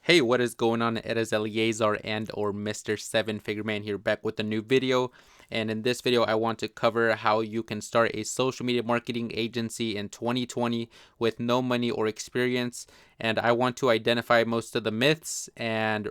Hey, what is going on? It is Eleazar and or Mr. Seven Figure Man here back with a new video. And in this video, I want to cover how you can start a social media marketing agency in 2020 with no money or experience. And I want to identify most of the myths and,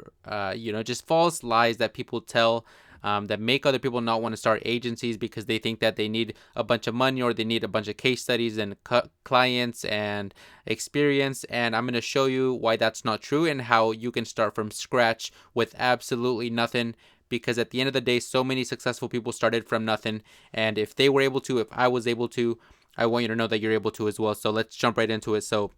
just false lies that people tell that make other people not want to start agencies because they think that they need a bunch of money or they need a bunch of case studies and clients and experience. And I'm going to show you why that's not true and how you can start from scratch with absolutely nothing. Because at the end of the day, so many successful people started from nothing. And if they were able to, if I was able to, I want you to know that you're able to as well. So let's jump right into it. So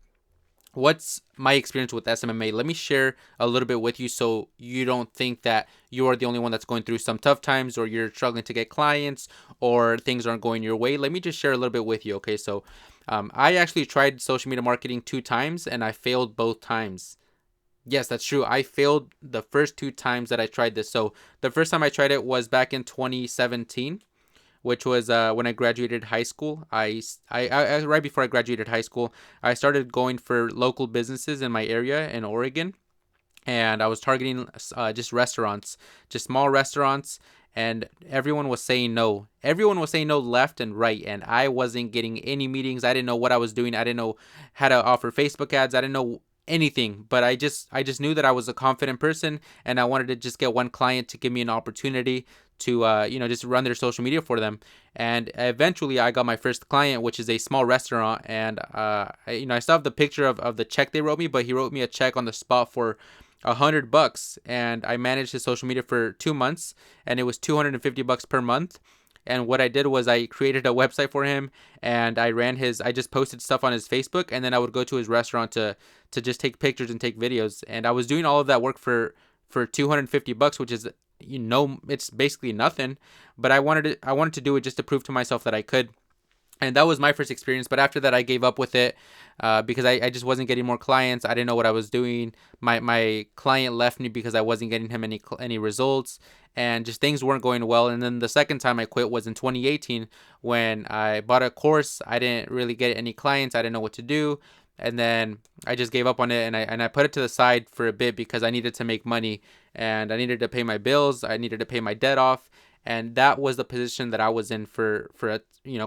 what's my experience with SMMA? Let me share a little bit with you so you don't think that you're the only one that's going through some tough times or you're struggling to get clients or things aren't going your way. Let me just share a little bit with you, okay? So I actually tried social media marketing 2 times and I failed both times. Yes, that's true. I failed the first 2 times that I tried this. So the first time I tried it was back in 2017, which was when I graduated high school. I right before I graduated high school, I started going for local businesses in my area in Oregon, and I was targeting just restaurants, just small restaurants, and everyone was saying no. Everyone was saying no left and right, and I wasn't getting any meetings. I didn't know what I was doing. I didn't know how to offer Facebook ads. I didn't know anything, but I just knew that I was a confident person and I wanted to just get one client to give me an opportunity to just run their social media for them. And eventually I got my first client, which is a small restaurant. And I still have the picture of the check they wrote me, but he wrote me a check on the spot for $100, and I managed his social media for 2 months, and it was $250 per month. And what I did was I created a website for him, and I just posted stuff on his Facebook, and then I would go to his restaurant to just take pictures and take videos. And I was doing all of that work for $250, which is, it's basically nothing. But I wanted to do it just to prove to myself that I could. And that was my first experience. But after that, I gave up with it because I just wasn't getting more clients. I didn't know what I was doing. My client left me because I wasn't getting him any results, and just things weren't going well. And then the second time I quit was in 2018 when I bought a course. I didn't really get any clients. I didn't know what to do. And then I just gave up on it, and I put it to the side for a bit because I needed to make money and I needed to pay my bills. I needed to pay my debt off, and that was the position that I was in for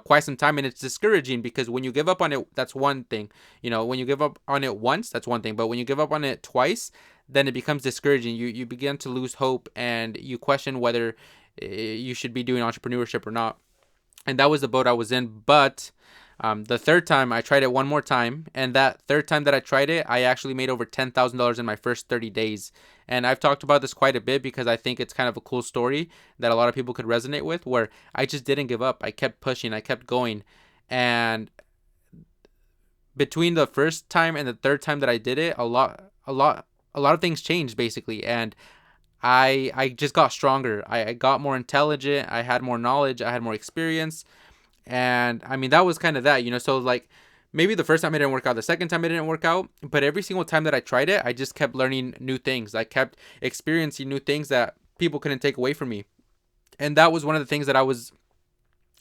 quite some time. And it's discouraging because when you give up on it, that's one thing. When you give up on it once, that's one thing, but when you give up on it twice, then it becomes discouraging. You begin to lose hope and you question whether you should be doing entrepreneurship or not. And that was the boat I was in. But the third time I tried it one more time, and that third time that I tried it, I actually made over $10,000 in my first 30 days. And I've talked about this quite a bit because I think it's kind of a cool story that a lot of people could resonate with, where I just didn't give up. I kept pushing, I kept going. And between the first time and the third time that I did it, a lot of things changed basically. And I just got stronger. I got more intelligent. I had more knowledge. I had more experience. And I mean, that was kind of that. So like maybe the first time it didn't work out, the second time it didn't work out, but every single time that I tried it, I just kept learning new things. I kept experiencing new things that people couldn't take away from me. And that was one of the things that I was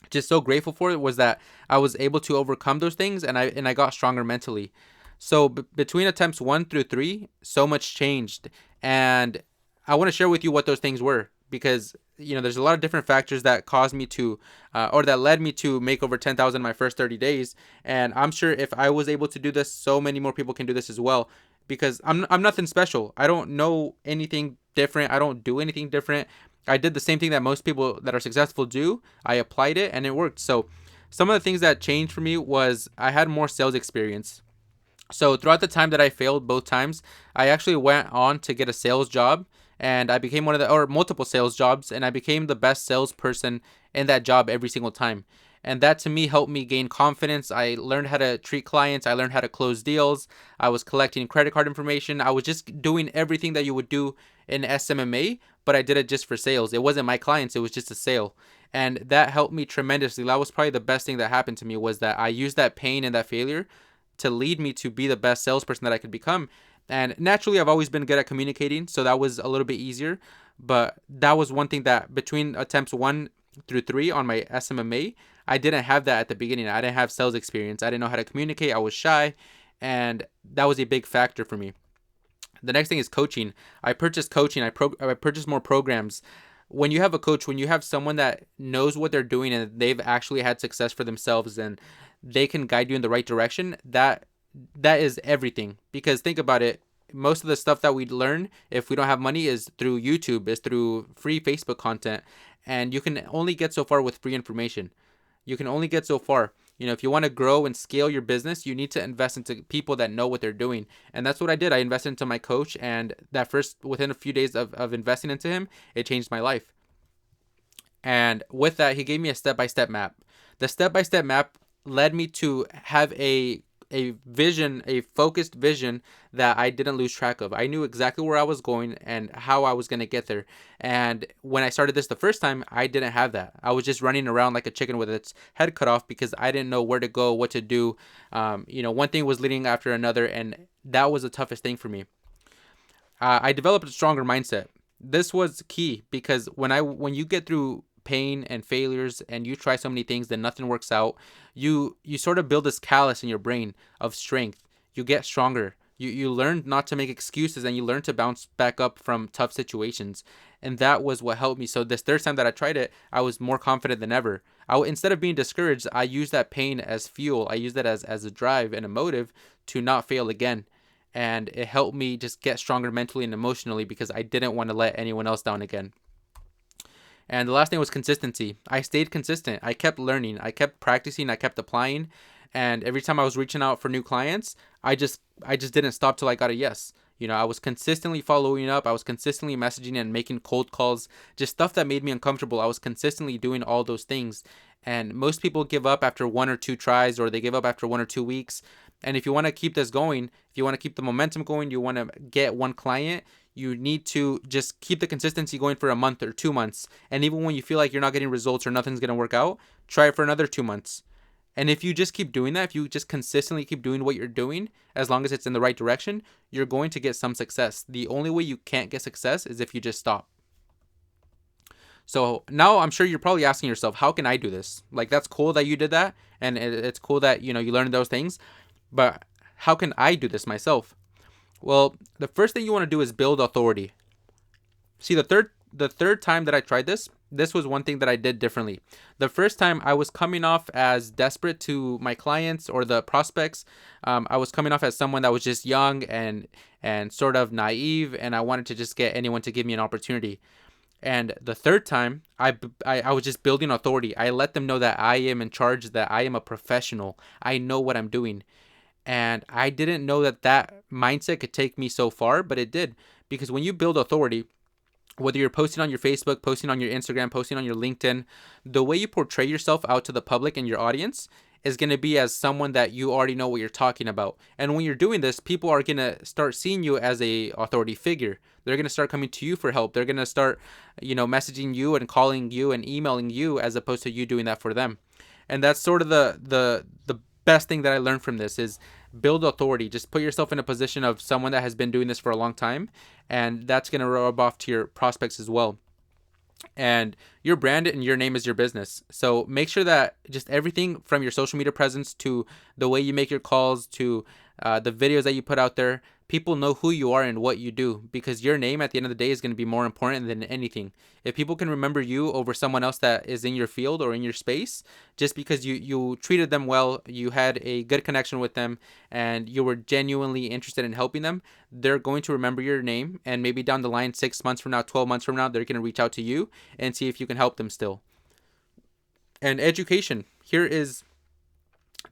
just so grateful for, was that I was able to overcome those things, and I got stronger mentally. So between attempts 1 through 3, so much changed. And I want to share with you what those things were, because there's a lot of different factors that caused me to or that led me to make over 10,000 in my first 30 days. And I'm sure if I was able to do this, so many more people can do this as well, because I'm nothing special. I don't know anything different. I don't do anything different. I did the same thing that most people that are successful do. I applied it and it worked. So some of the things that changed for me was I had more sales experience. So throughout the time that I failed both times, I actually went on to get a sales job, and I became or multiple sales jobs, and I became the best salesperson in that job every single time. And that to me helped me gain confidence. I learned how to treat clients. I learned how to close deals. I was collecting credit card information. I was just doing everything that you would do in SMMA, but I did it just for sales. It wasn't my clients. It was just a sale. And that helped me tremendously. That was probably the best thing that happened to me, was that I used that pain and that failure to lead me to be the best salesperson that I could become. And naturally, I've always been good at communicating, so that was a little bit easier. But that was one thing that between attempts 1 through 3 on my SMMA, I didn't have that at the beginning. I didn't have sales experience. I didn't know how to communicate. I was shy, and that was a big factor for me. The next thing is coaching. I purchased coaching. I purchased more programs. When you have a coach, when you have someone that knows what they're doing and they've actually had success for themselves and they can guide you in the right direction, that is everything. Because think about it, most of the stuff that we learn, if we don't have money, is through YouTube, is through free Facebook content, and you can only get so far with free information. You can only get so far. If you want to grow and scale your business, you need to invest into people that know what they're doing. And that's what I did. I invested into my coach, and within a few days of investing into him, it changed my life. And with that, he gave me a step-by-step map. The step-by-step map led me to have a vision, a focused vision that I didn't lose track of. I knew exactly where I was going and how I was going to get there. And when I started this the first time, I didn't have that. I was just running around like a chicken with its head cut off because I didn't know where to go, what to do. One thing was leading after another, and that was the toughest thing for me. I developed a stronger mindset. This was key because when you get through pain and failures and you try so many things then nothing works out, you sort of build this callus in your brain of strength. You get stronger. You learn not to make excuses, and you learn to bounce back up from tough situations. And that was what helped me. So this third time that I tried it, I was more confident than ever. Instead of being discouraged, I used that pain as fuel. I used that as a drive and a motive to not fail again. And it helped me just get stronger mentally and emotionally because I didn't want to let anyone else down again. And the last thing was consistency. I stayed consistent. I kept learning. I kept practicing. I kept applying. And every time I was reaching out for new clients, I just didn't stop till I got a yes. I was consistently following up. I was consistently messaging and making cold calls, just stuff that made me uncomfortable. I was consistently doing all those things. And most people give up after 1 or 2 tries, or they give up after 1 or 2 weeks. And if you want to keep this going, if you want to keep the momentum going, you want to get one client, you need to just keep the consistency going for a month or 2 months. And even when you feel like you're not getting results or nothing's going to work out, try it for another 2 months. And if you just keep doing that, if you just consistently keep doing what you're doing, as long as it's in the right direction, you're going to get some success. The only way you can't get success is if you just stop. So now I'm sure you're probably asking yourself, how can I do this? Like, that's cool that you did that, and it's cool that, you learned those things, but how can I do this myself? Well, the first thing you want to do is build authority. See, the third time that I tried this was one thing that I did differently. The first time I was coming off as desperate to my clients or the prospects. I was coming off as someone that was just young and sort of naive, and I wanted to just get anyone to give me an opportunity. And the third time, I was just building authority. I let them know that I am in charge, that I am a professional. I know what I'm doing. And I didn't know that mindset could take me so far, but it did. Because when you build authority, whether you're posting on your Facebook, posting on your Instagram, posting on your LinkedIn, the way you portray yourself out to the public and your audience is going to be as someone that you already know what you're talking about. And when you're doing this, people are going to start seeing you as a authority figure. They're going to start coming to you for help. They're going to start, messaging you and calling you and emailing you as opposed to you doing that for them. And that's sort of the best thing that I learned from this is build authority. Just put yourself in a position of someone that has been doing this for a long time, and that's going to rub off to your prospects as well. And your brand and your name is your business. So make sure that just everything from your social media presence to the way you make your calls to the videos that you put out there, people know who you are and what you do, because your name at the end of the day is going to be more important than anything. If people can remember you over someone else that is in your field or in your space, just because you treated them well, you had a good connection with them, and you were genuinely interested in helping them, they're going to remember your name, and maybe down the line, 6 months from now, 12 months from now, they're going to reach out to you and see if you can help them still. And education. Here is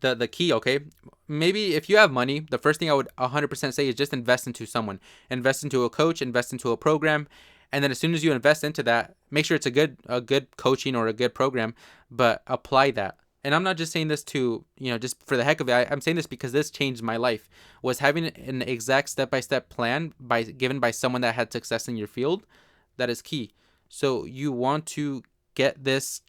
the key, okay? Maybe if you have money, the first thing I would 100% say is just invest into someone. Invest into a coach, invest into a program, and then as soon as you invest into that, make sure it's a good coaching or a good program, but apply that. And I'm not just saying this to, just for the heck of it. I'm saying this because this changed my life. Was having an exact step-by-step plan given by someone that had success in your field, that is key. So you want to get this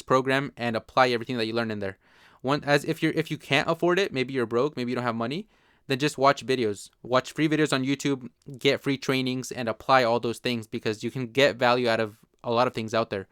program and apply everything that you learn in there. If you can't afford it, maybe you're broke, maybe you don't have money, then just watch videos. Watch free videos on YouTube, get free trainings, and apply all those things, because you can get value out of a lot of things out there.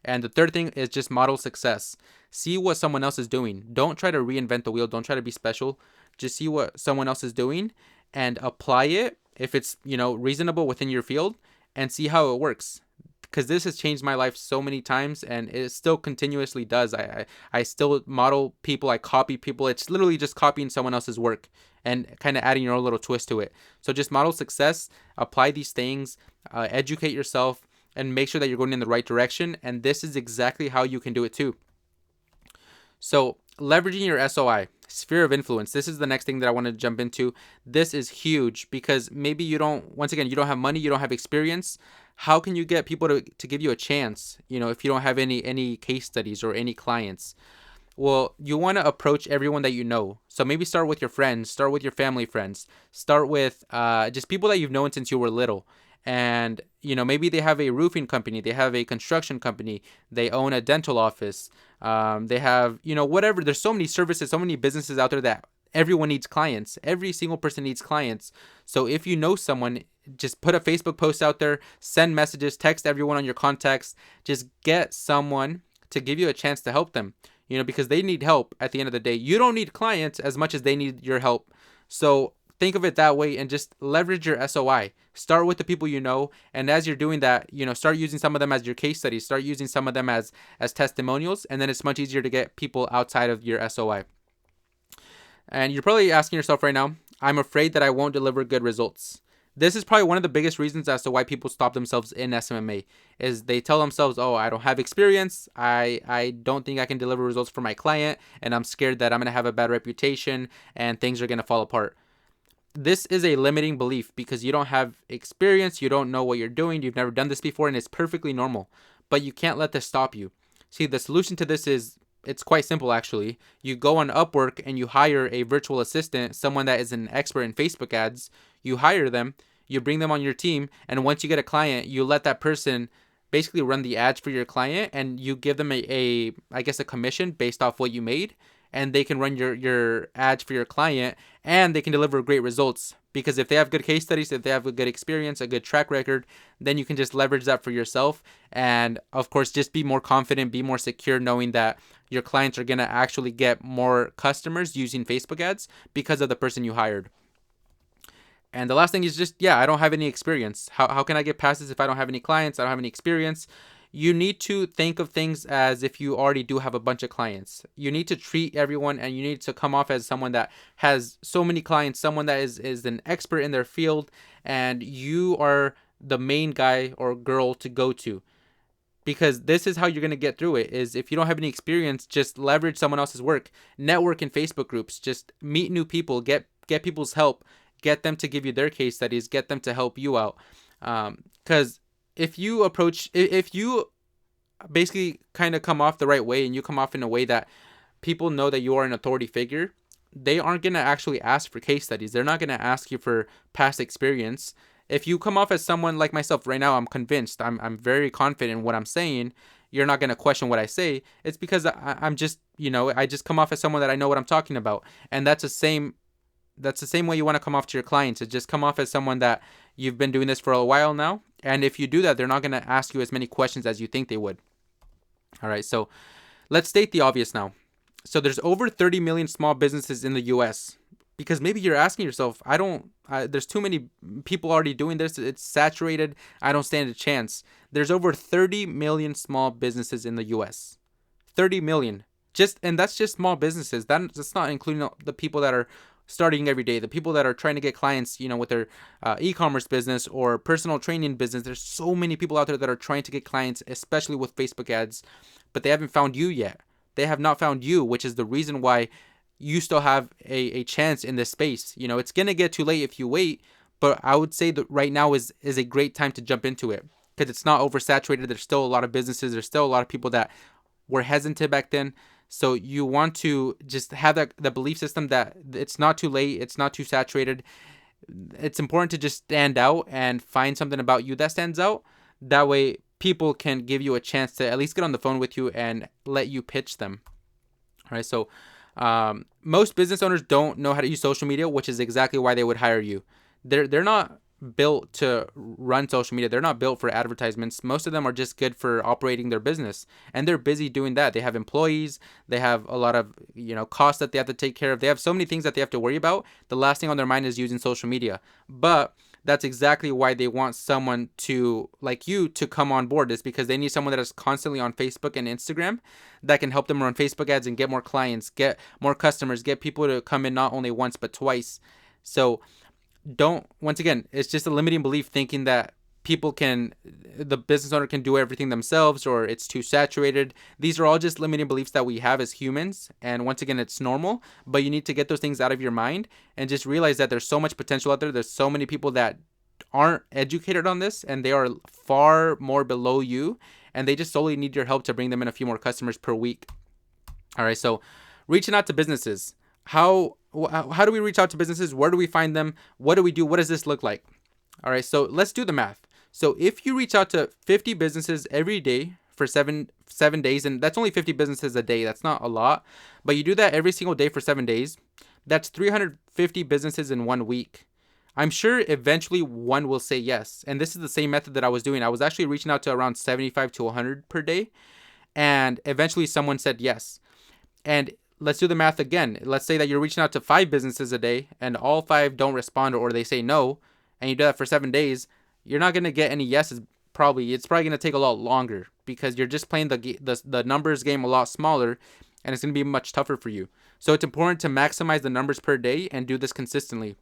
And the third thing is just model success. See what someone else is doing. Don't try to reinvent the wheel. Don't try to be special. Just see what someone else is doing and apply it, if it's, reasonable within your field, and see how it works. Because this has changed my life so many times, and it still continuously does. I still model people, I copy people. It's literally just copying someone else's work and kind of adding your own little twist to it. So just model success, apply these things, educate yourself, and make sure that you're going in the right direction. And this is exactly how you can do it too. So leveraging your SOI, sphere of influence. This is the next thing that I want to jump into. This is huge because maybe you don't have money, you don't have experience. How can you get people to give you a chance, if you don't have any case studies or any clients? Well, you want to approach everyone that you know. So maybe start with your friends, start with your family friends, start with just people that you've known since you were little. And, maybe they have a roofing company, they have a construction company, they own a dental office, they have, whatever. There's so many services, so many businesses out there that everyone needs clients. Every single person needs clients. So if you know someone, just put a Facebook post out there, send messages, text everyone on your contacts, just get someone to give you a chance to help them, because they need help at the end of the day. You don't need clients as much as they need your help. So think of it that way and just leverage your SOI. Start with the people you know, and as you're doing that, start using some of them as your case studies, start using some of them as testimonials, and then it's much easier to get people outside of your SOI. And you're probably asking yourself right now, I'm afraid that I won't deliver good results. This is probably one of the biggest reasons as to why people stop themselves in SMMA, is they tell themselves, oh, I don't have experience, I don't think I can deliver results for my client, and I'm scared that I'm going to have a bad reputation and things are going to fall apart. This is a limiting belief because you don't have experience, you don't know what you're doing, you've never done this before, and it's perfectly normal. But you can't let this stop you. See, the solution to this it's quite simple actually. You go on Upwork and you hire a virtual assistant, someone that is an expert in Facebook ads. You hire them, you bring them on your team, and once you get a client, you let that person basically run the ads for your client, and you give them a commission based off what you made. And they can run your ads for your client, and they can deliver great results. Because if they have good case studies, if they have a good experience, a good track record, then you can just leverage that for yourself. And of course, just be more confident, be more secure, knowing that your clients are going to actually get more customers using Facebook ads because of the person you hired. And the last thing is just, I don't have any experience. How can I get past this if I don't have any clients? I don't have any experience. You need to think of things as if you already do have a bunch of clients. You need to treat everyone, and you need to come off as someone that has so many clients, someone that is an expert in their field, and you are the main guy or girl to go to. Because this is how you're going to get through it, is if you don't have any experience, just leverage someone else's work. Network in Facebook groups. Just meet new people. Get people's help. Get them to give you their case studies. Get them to help you out. Because if you basically kind of come off the right way, and you come off in a way that people know that you are an authority figure, they aren't going to actually ask for case studies. They're not going to ask you for past experience. If you come off as someone like myself right now, I'm convinced, I'm very confident in what I'm saying, you're not going to question what I say. It's because I'm just, I just come off as someone that I know what I'm talking about. And that's the same way you want to come off to your clients. Is just come off as someone that you've been doing this for a while now. And if you do that, they're not going to ask you as many questions as you think they would. All right, so let's state the obvious now. So there's over 30 million small businesses in the US. Because maybe you're asking yourself, there's too many people already doing this. It's saturated. I don't stand a chance. There's over 30 million small businesses in the US. 30 million. And that's just small businesses. That's not including the people that are starting every day, the people that are trying to get clients, with their e-commerce business or personal training business. There's so many people out there that are trying to get clients, especially with Facebook ads, but they haven't found you yet. They have not found you, which is the reason why you still have a chance in this space. It's going to get too late if you wait, but I would say that right now is a great time to jump into it because it's not oversaturated. There's still a lot of businesses. There's still a lot of people that were hesitant back then. So you want to just have the belief system that it's not too late, it's not too saturated. It's important to just stand out and find something about you that stands out. That way people can give you a chance to at least get on the phone with you and let you pitch them. All right, so most business owners don't know how to use social media, which is exactly why they would hire you. They're not built to run social media. They're not built for advertisements. Most of them are just good for operating their business, and they're busy doing that. They have employees, they have a lot of costs that they have to take care of. They have so many things that they have to worry about. The last thing on their mind is using social media. But That's exactly why they want someone to like you to come on board, is because they need someone that is constantly on Facebook and Instagram that can help them run Facebook ads and get more clients, get more customers, get people to come in not only once but twice. So don't, once again, it's just a limiting belief thinking that the business owner can do everything themselves, or it's too saturated. These are all just limiting beliefs that we have as humans, and once again, it's normal, but you need to get those things out of your mind and just realize that there's so much potential out there. There's so many people that aren't educated on this, and they are far more below you, and they just solely need your help to bring them in a few more customers per week. All right, so reaching out to businesses. How do we reach out to businesses? Where do we find them? What do we do? What does this look like? All right, so let's do the math. So if you reach out to 50 businesses every day for seven days, and that's only 50 businesses a day, that's not a lot, but you do that every single day for 7 days, that's 350 businesses in 1 week. I'm sure eventually one will say yes. And this is the same method that I was doing. I was actually reaching out to around 75 to 100 per day, and eventually someone said yes. And let's do the math again. Let's say that you're reaching out to 5 businesses a day and all 5 don't respond, or they say no, and you do that for 7 days. You're not going to get any yeses. It's probably going to take a lot longer because you're just playing the numbers game a lot smaller, and it's going to be much tougher for you. So it's important to maximize the numbers per day and do this consistently.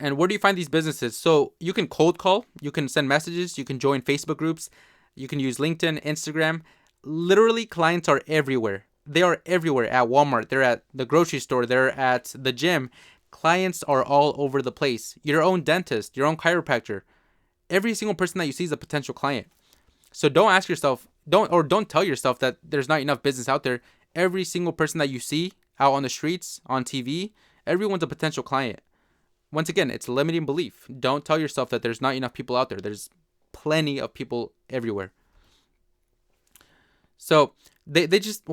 And where do you find these businesses? So you can cold call, you can send messages, you can join Facebook groups, you can use LinkedIn, Instagram. Literally, clients are everywhere. They are everywhere. At Walmart, they're at the grocery store, they're at the gym. Clients are all over the place. Your own dentist, your own chiropractor. Every single person that you see is a potential client. So don't tell yourself that there's not enough business out there. Every single person that you see out on the streets, on TV, everyone's a potential client. Once again, it's a limiting belief. Don't tell yourself that there's not enough people out there. There's plenty of people everywhere. So they just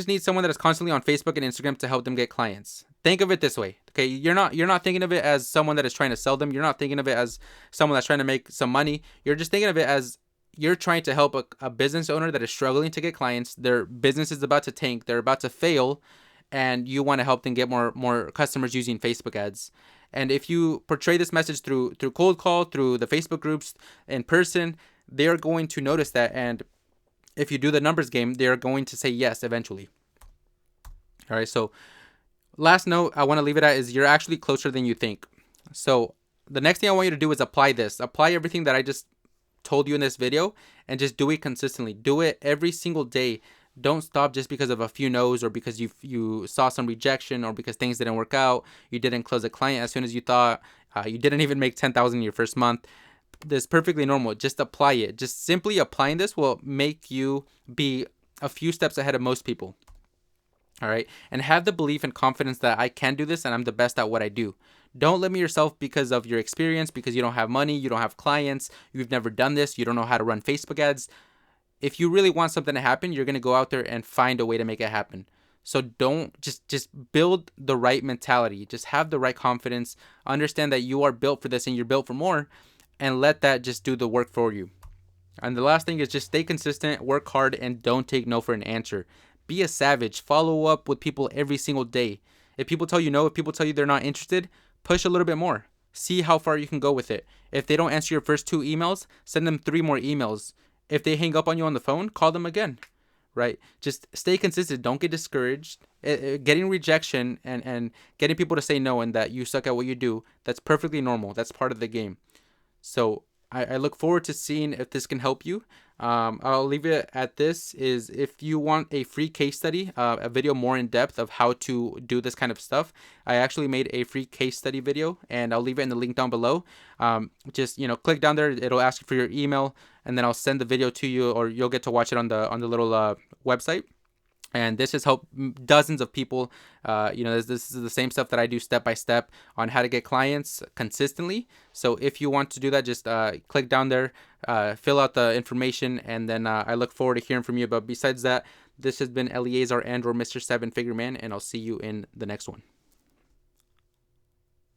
need someone that is constantly on Facebook and Instagram to help them get clients. Think of it this way. Okay, you're not thinking of it as someone that is trying to sell them. You're not thinking of it as someone that's trying to make some money. You're just thinking of it as you're trying to help a business owner that is struggling to get clients. Their business is about to tank. They're about to fail, and you want to help them get more customers using Facebook ads. And if you portray this message through cold call, through the Facebook groups, in person, they're going to notice that. And if you do the numbers game, they're going to say yes eventually. All right, so last note I want to leave it at is you're actually closer than you think. So the next thing I want you to do is apply this. Apply everything that I just told you in this video and just do it consistently. Do it every single day. Don't stop just because of a few no's, or because you saw some rejection, or because things didn't work out. You didn't close a client as soon as you thought. You didn't even make 10,000 in your first month. This is perfectly normal. Just apply it. Just simply applying this will make you be a few steps ahead of most people. All right. And have the belief and confidence that I can do this and I'm the best at what I do. Don't limit yourself because of your experience, because you don't have money, you don't have clients, you've never done this, you don't know how to run Facebook ads. If you really want something to happen, you're going to go out there and find a way to make it happen. So don't just build the right mentality. Just have the right confidence. Understand that you are built for this and you're built for more, and let that just do the work for you. And the last thing is just stay consistent, work hard, and don't take no for an answer. Be a savage. Follow up with people every single day. If people tell you no, if people tell you they're not interested, push a little bit more. See how far you can go with it. If they don't answer your first 2 emails, send them 3 more emails. If they hang up on you on the phone, call them again, right? Just stay consistent. Don't get discouraged. Getting rejection and getting people to say no and that you suck at what you do, that's perfectly normal. That's part of the game. So I look forward to seeing if this can help you. I'll leave it at this. Is if you want a free case study, a video more in depth of how to do this kind of stuff, I actually made a free case study video, and I'll leave it in the link down below. Just click down there. It'll ask you for your email, and then I'll send the video to you, or you'll get to watch it on the little website. And this has helped dozens of people. This is the same stuff that I do step by step on how to get clients consistently. So if you want to do that, just click down there, fill out the information, and then I look forward to hearing from you. But besides that, this has been Eliezer and/or Mr. 7 Figure Man, and I'll see you in the next one.